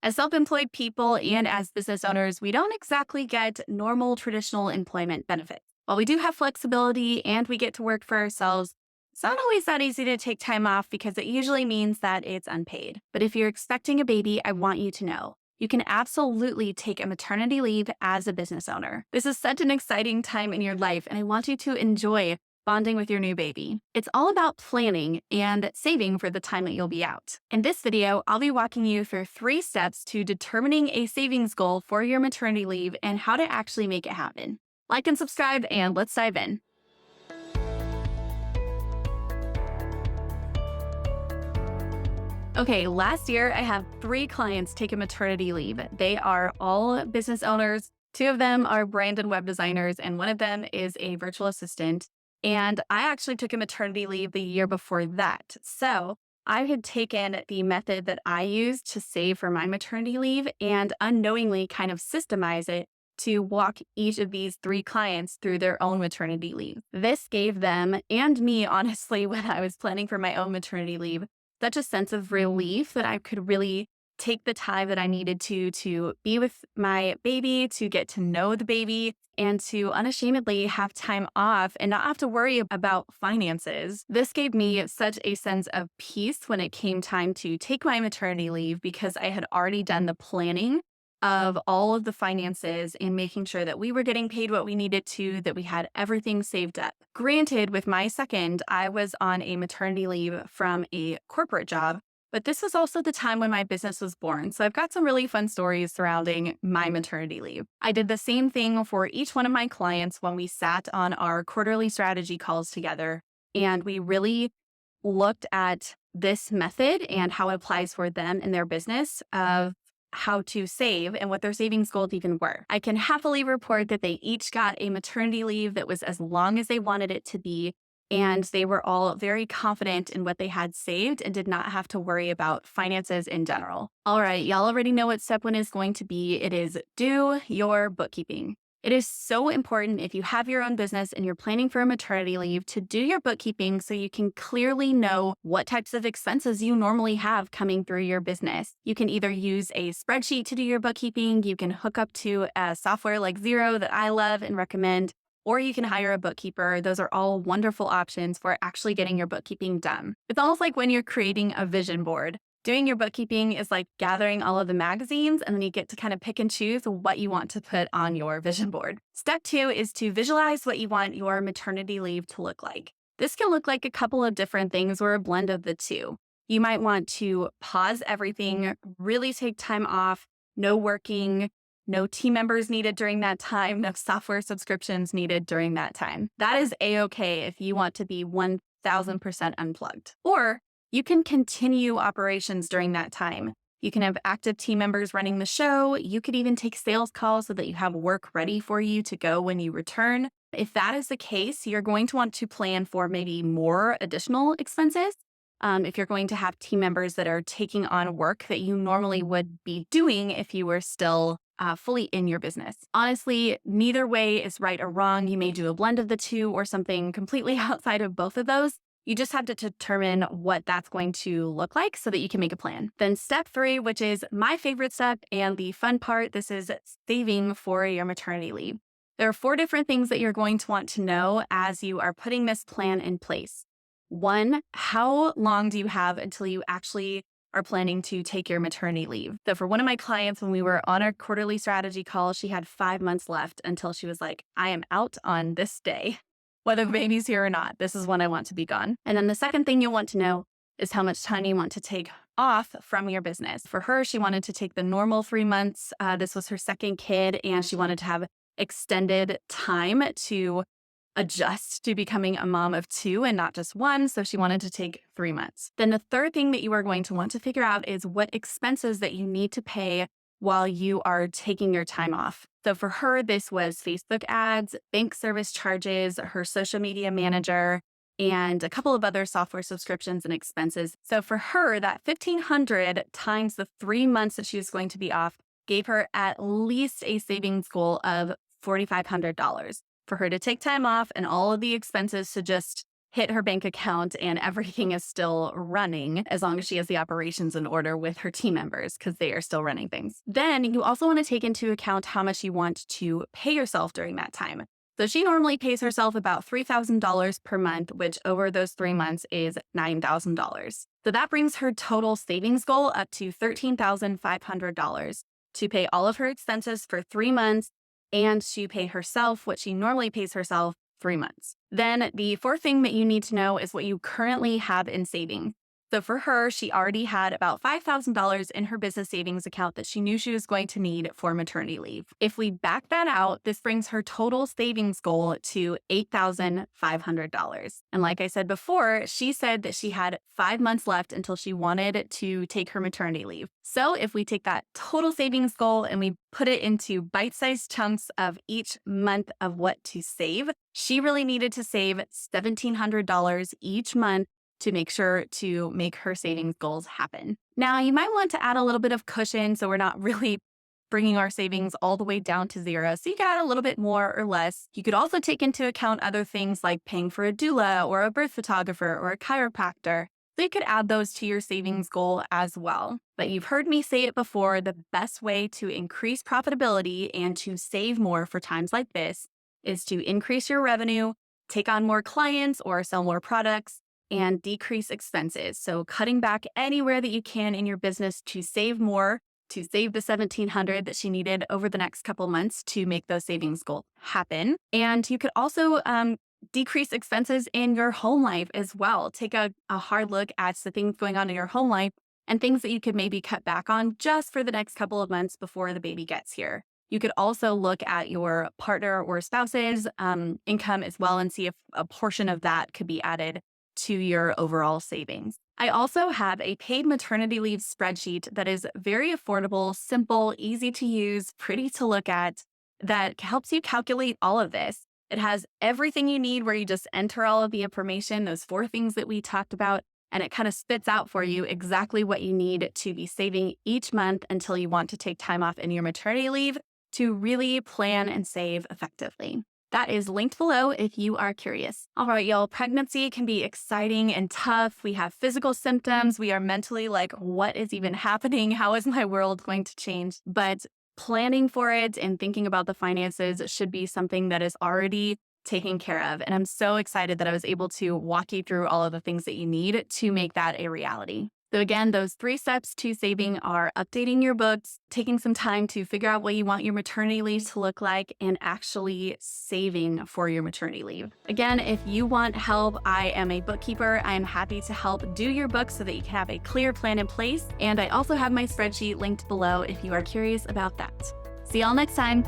As self-employed people and as business owners, we don't exactly get normal traditional employment benefits. While we do have flexibility and we get to work for ourselves, it's not always that easy to take time off because it usually means that it's unpaid. But if you're expecting a baby, I want you to know you can absolutely take a maternity leave as a business owner. This is such an exciting time in your life, and I want you to enjoy bonding with your new baby. It's all about planning and saving for the time that you'll be out. In this video, I'll be walking you through 3 steps to determining a savings goal for your maternity leave and how to actually make it happen. Like and subscribe, and let's dive in. Okay, last year I had 3 clients take a maternity leave. They are all business owners. 2 of them are brand and web designers, and 1 of them is a virtual assistant. And I actually took a maternity leave the year before that. So I had taken the method that I used to save for my maternity leave and unknowingly kind of systemize it to walk each of these 3 clients through their own maternity leave. This gave them and me, honestly, when I was planning for my own maternity leave, such a sense of relief that I could really take the time that I needed to be with my baby, to get to know the baby, and to unashamedly have time off and not have to worry about finances. This gave me such a sense of peace when it came time to take my maternity leave because I had already done the planning of all of the finances and making sure that we were getting paid what we needed to, that we had everything saved up. Granted, with my second, I was on a maternity leave from a corporate job, but this was also the time when my business was born. So I've got some really fun stories surrounding my maternity leave. I did the same thing for each one of my clients when we sat on our quarterly strategy calls together, and we really looked at this method and how it applies for them in their business of how to save and what their savings goals even were. I can happily report that they each got a maternity leave that was as long as they wanted it to be, and they were all very confident in what they had saved and did not have to worry about finances in general. All right, y'all already know what step 1 is going to be. It is do your bookkeeping. It is so important if you have your own business and you're planning for a maternity leave to do your bookkeeping so you can clearly know what types of expenses you normally have coming through your business. You can either use a spreadsheet to do your bookkeeping, you can hook up to a software like Xero that I love and recommend, or you can hire a bookkeeper. Those are all wonderful options for actually getting your bookkeeping done. It's almost like when you're creating a vision board. Doing your bookkeeping is like gathering all of the magazines, and then you get to kind of pick and choose what you want to put on your vision board. Step 2 is to visualize what you want your maternity leave to look like. This can look like a couple of different things or a blend of the 2. You might want to pause everything, really take time off, no working, no team members needed during that time, no software subscriptions needed during that time. That is a-okay if you want to be 1000% unplugged. Or you can continue operations during that time. You can have active team members running the show. You could even take sales calls so that you have work ready for you to go when you return. If that is the case, you're going to want to plan for maybe more additional expenses. If you're going to have team members that are taking on work that you normally would be doing if you were still fully in your business. Honestly, neither way is right or wrong. You may do a blend of the 2 or something completely outside of both of those. You just have to determine what that's going to look like so that you can make a plan. Then step 3, which is my favorite step and the fun part, this is saving for your maternity leave. There are 4 different things that you're going to want to know as you are putting this plan in place. 1, how long do you have until you actually are planning to take your maternity leave? So for one of my clients, when we were on our quarterly strategy call, she had 5 months left until she was like, I am out on this day. Whether the baby's here or not, this is when I want to be gone. And then the second thing you'll want to know is how much time you want to take off from your business. For her, she wanted to take the normal 3 months. This was her second kid, and she wanted to have extended time to adjust to becoming a mom of 2 and not just 1. So she wanted to take 3 months. Then the third thing that you are going to want to figure out is what expenses that you need to pay while you are taking your time off. So for her, this was Facebook ads, bank service charges, her social media manager, and a couple of other software subscriptions and expenses. So for her, that $1,500 times the 3 months that she was going to be off gave her at least a savings goal of $4,500 for her to take time off and all of the expenses to just hit her bank account and everything is still running as long as she has the operations in order with her team members because they are still running things. Then you also want to take into account how much you want to pay yourself during that time. So she normally pays herself about $3,000 per month, which over those 3 months is $9,000. So that brings her total savings goal up to $13,500 to pay all of her expenses for 3 months and to pay herself what she normally pays herself 3 months. Then the fourth thing that you need to know is what you currently have in savings. So for her, she already had about $5,000 in her business savings account that she knew she was going to need for maternity leave. If we back that out, this brings her total savings goal to $8,500. And like I said before, she said that she had 5 months left until she wanted to take her maternity leave. So if we take that total savings goal and we put it into bite-sized chunks of each month of what to save, she really needed to save $1,700 each month to make sure to make her savings goals happen. Now, you might want to add a little bit of cushion so we're not really bringing our savings all the way down to zero. So you can add a little bit more or less. You could also take into account other things like paying for a doula or a birth photographer or a chiropractor. So you could add those to your savings goal as well. But you've heard me say it before, the best way to increase profitability and to save more for times like this is to increase your revenue, take on more clients or sell more products, and decrease expenses. So cutting back anywhere that you can in your business to save more, to save the $1,700 that she needed over the next couple months to make those savings goals happen. And you could also decrease expenses in your home life as well. Take a hard look at the things going on in your home life and things that you could maybe cut back on just for the next couple of months before the baby gets here. You could also look at your partner or spouse's income as well and see if a portion of that could be added to your overall savings. I also have a paid maternity leave spreadsheet that is very affordable, simple, easy to use, pretty to look at, that helps you calculate all of this. It has everything you need where you just enter all of the information, those 4 things that we talked about, and it kind of spits out for you exactly what you need to be saving each month until you want to take time off in your maternity leave to really plan and save effectively. That is linked below if you are curious. All right, y'all, pregnancy can be exciting and tough. We have physical symptoms. We are mentally like, what is even happening? How is my world going to change? But planning for it and thinking about the finances should be something that is already taken care of. And I'm so excited that I was able to walk you through all of the things that you need to make that a reality. So again, those 3 steps to saving are updating your books, taking some time to figure out what you want your maternity leave to look like, and actually saving for your maternity leave. Again, if you want help, I am a bookkeeper. I am happy to help do your books so that you can have a clear plan in place. And I also have my spreadsheet linked below if you are curious about that. See y'all next time.